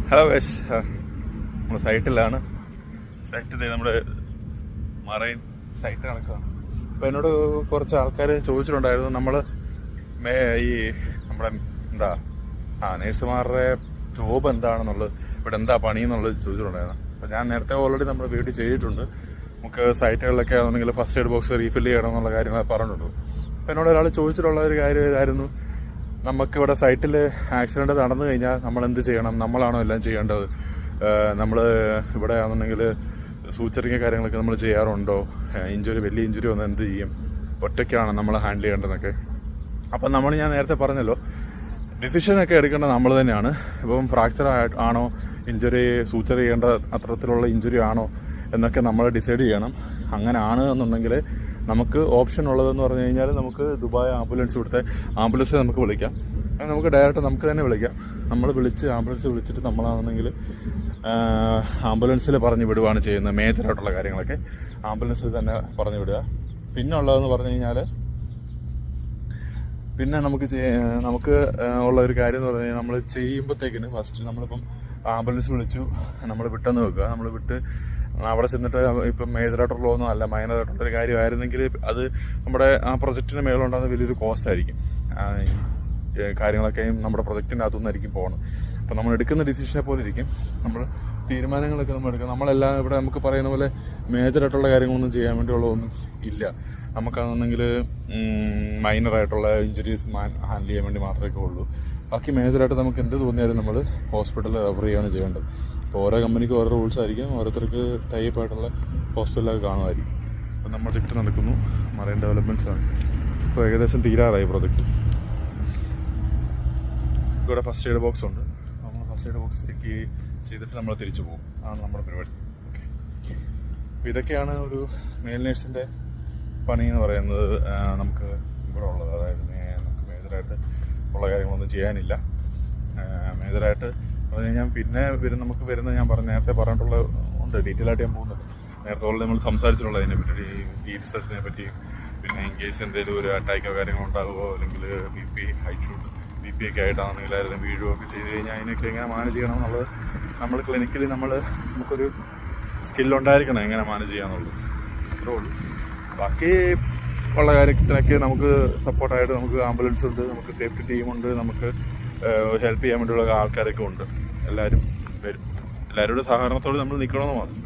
Hello guys, നമ്മൾ സൈറ്റിലാണ്. സൈറ്റിൽ നമ്മുടെ മറൈൻ സൈറ്റ് കണക്കാണ്. അപ്പോൾ എന്നോട് കുറച്ച് ആൾക്കാർ ചോദിച്ചിട്ടുണ്ടായിരുന്നു, നമ്മൾ ഈ നമ്മുടെ നേഴ്സുമാരുടെ ജോബ് എന്താണെന്നുള്ളത്, ഇവിടെ എന്താ പണിയെന്നുള്ളത് ചോദിച്ചിട്ടുണ്ടായിരുന്നു. അപ്പോൾ ഞാൻ നേരത്തെ ഓൾറെഡി നമ്മൾ വീട്ടിൽ ചെയ്തിട്ടുണ്ട്. നമുക്ക് സൈറ്റുകളിലൊക്കെ ആണെന്നുണ്ടെങ്കിൽ ഫസ്റ്റ് എയ്ഡ് ബോക്സ് റീഫിൽ ചെയ്യണം എന്നുള്ള കാര്യങ്ങൾ പറഞ്ഞിട്ടുണ്ട്. അപ്പോൾ എന്നോട് ഒരാൾ ചോദിച്ചിട്ടുള്ള ഒരു കാര്യം ഇതായിരുന്നു, നമുക്കിവിടെ സൈറ്റിൽ ആക്സിഡൻറ്റ് നടന്നു കഴിഞ്ഞാൽ നമ്മൾ എന്ത് ചെയ്യണം, നമ്മളാണോ എല്ലാം ചെയ്യേണ്ടത്, നമ്മൾ ഇവിടെ ആണെന്നുണ്ടെങ്കിൽ സൂച്ചറിങ് കാര്യങ്ങളൊക്കെ നമ്മൾ ചെയ്യാറുണ്ടോ, വലിയ ഇഞ്ചുറി വന്നാൽ എന്ത് ചെയ്യും, ഒറ്റയ്ക്കാണ് നമ്മൾ ഹാൻഡിൽ ചെയ്യേണ്ടതെന്നൊക്കെ. അപ്പം ഞാൻ നേരത്തെ പറഞ്ഞല്ലോ, ഡിസിഷനൊക്കെ എടുക്കേണ്ടത് നമ്മൾ തന്നെയാണ്. ഇപ്പം ഫ്രാക്ചർ ആണോ, സൂച്ചർ ചെയ്യേണ്ട അത്തരത്തിലുള്ള ഇഞ്ചുറി ആണോ എന്നൊക്കെ നമ്മൾ ഡിസൈഡ് ചെയ്യണം. അങ്ങനെ ആണ് എന്നുണ്ടെങ്കിൽ നമുക്ക് ഓപ്ഷൻ ഉള്ളതെന്ന് പറഞ്ഞു കഴിഞ്ഞാൽ നമുക്ക് ദുബായ് ആംബുലൻസ് നമുക്ക് വിളിക്കാം. നമുക്ക് ഡയറക്റ്റ് നമുക്ക് തന്നെ വിളിക്കാം. നമ്മൾ ആംബുലൻസ് വിളിച്ചിട്ട് നമ്മളാണെന്നെങ്കിൽ ആംബുലൻസിൽ പറഞ്ഞു വിടുകയാണ് ചെയ്യുന്നത്. മേജറായിട്ടുള്ള കാര്യങ്ങളൊക്കെ ആംബുലൻസിൽ തന്നെ പറഞ്ഞു വിടുക. പിന്നെ ഉള്ളതെന്ന് പറഞ്ഞു കഴിഞ്ഞാൽ, പിന്നെ നമുക്ക് ഉള്ള ഒരു കാര്യം എന്ന് പറഞ്ഞു കഴിഞ്ഞാൽ, നമ്മൾ ചെയ്യുമ്പോഴത്തേക്കിന് ഫസ്റ്റ് നമ്മളിപ്പം ആംബുലൻസ് വിളിച്ചു, നമ്മൾ വിട്ടെന്ന് വെക്കുക. നമ്മൾ വിട്ട് അവിടെ ചെന്നിട്ട് ഇപ്പം മേജറായിട്ടുള്ളതൊന്നും അല്ല, മൈനറായിട്ടുള്ളൊരു കാര്യമായിരുന്നെങ്കിൽ അത് നമ്മുടെ ആ പ്രൊജക്റ്റിന് മേലുണ്ടാകുന്ന വലിയൊരു കോസ്റ്റ് ആയിരിക്കും. കാര്യങ്ങളൊക്കെയും നമ്മുടെ പ്രൊജക്റ്റിൻ്റെ അകത്തുനിന്നായിരിക്കും പോകണം. അപ്പോൾ നമ്മൾ എടുക്കുന്ന ഡിസിഷനെ പോലെ ഇരിക്കും നമ്മൾ തീരുമാനങ്ങളൊക്കെ നമ്മൾ എടുക്കുക. നമ്മളെല്ലാം ഇവിടെ നമുക്ക് പറയുന്ന പോലെ മേജറായിട്ടുള്ള കാര്യങ്ങളൊന്നും ചെയ്യാൻ വേണ്ടിയുള്ളതൊന്നും ഇല്ല. നമുക്കാണെന്നുണ്ടെങ്കിൽ മൈനറായിട്ടുള്ള ഇഞ്ചുറീസ് ഹാൻഡിൽ ചെയ്യാൻ വേണ്ടി മാത്രമേ ഉള്ളൂ. ബാക്കി മേജറായിട്ട് നമുക്ക് എന്ത് തോന്നിയാലും നമ്മൾ ഹോസ്പിറ്റലിൽ റെഫർ ചെയ്യുകയാണ് ചെയ്യേണ്ടത്. അപ്പോൾ ഓരോ കമ്പനിക്ക് ഓരോ റൂൾസ് ആയിരിക്കും, ഓരോരുത്തർക്ക് ടൈപ്പ് ആയിട്ടുള്ള ഹോസ്പിറ്റലൊക്കെ കാണുമായിരിക്കും. അപ്പോൾ നമ്മൾ ചുറ്റും നടക്കുന്നു, മറൈൻ ഡെവലപ്മെൻറ്റ്സ് ആണ്. ഇപ്പോൾ ഏകദേശം തീരാറായി പ്രൊജക്റ്റ്. ഇവിടെ ഫസ്റ്റ് എയ്ഡ് ബോക്സ് ഉണ്ട്. നമ്മൾ ഫസ്റ്റ് എയ്ഡ് ബോക്സ് ചെക്ക് ചെയ്തിട്ട് നമ്മൾ തിരിച്ചു പോകും. ആണ് നമ്മുടെ പരിപാടി. ഓക്കെ, അപ്പോൾ ഇതൊക്കെയാണ് ഒരു മെയിൽ നേഴ്സിൻ്റെ പണി എന്ന് പറയുന്നത് നമുക്ക് ഇവിടെ ഉള്ളത്. അതായത് നമുക്ക് മേജറായിട്ട് ഉള്ള കാര്യങ്ങളൊന്നും ചെയ്യാനില്ല. മേജറായിട്ട് പറഞ്ഞു കഴിഞ്ഞാൽ പിന്നെ നമുക്ക് ഞാൻ നേരത്തെ പറഞ്ഞിട്ടുള്ള ഉണ്ട്, ഡീറ്റെയിൽ ആയിട്ട് ഞാൻ പോകുന്നുണ്ട്. നേരത്തെ ഓൾറെഡി നമ്മൾ സംസാരിച്ചിട്ടുള്ളത് അതിനെ പറ്റി, ഈ റിസൾട്ടിനെ പറ്റി. പിന്നെ ഇൻ കേസ് എന്തെങ്കിലും ഒരു അറ്റാക്കോ കാര്യങ്ങളോ ഉണ്ടാകുമോ, അല്ലെങ്കിൽ ബി പി ഒക്കെ ആയിട്ടാണെങ്കിൽ ആരെങ്കിലും വീഴുകയൊക്കെ ചെയ്ത് കഴിഞ്ഞാൽ അതിനൊക്കെ എങ്ങനെ മാനേജ് ചെയ്യണം എന്നുള്ളത് നമ്മൾ ക്ലിനിക്കലി നമുക്കൊരു സ്കില്ലുണ്ടായിരിക്കണം എങ്ങനെ മാനേജ് ചെയ്യാന്നുള്ളത്. അത്രേ ഉള്ളൂ. ബാക്കി ഉള്ള കാര്യത്തിനൊക്കെ നമുക്ക് സപ്പോർട്ടായിട്ട് നമുക്ക് ആംബുലൻസ് ഉണ്ട്, നമുക്ക് സേഫ്റ്റി ടീമുണ്ട്, നമുക്ക് ഹെൽപ്പ് ചെയ്യാൻ വേണ്ടിയുള്ള ആൾക്കാരൊക്കെ ഉണ്ട്. എല്ലാവരും വരും. എല്ലാവരുടെ സഹകരണത്തോടെ നമ്മൾ നിൽക്കണമെന്ന് മാത്രം.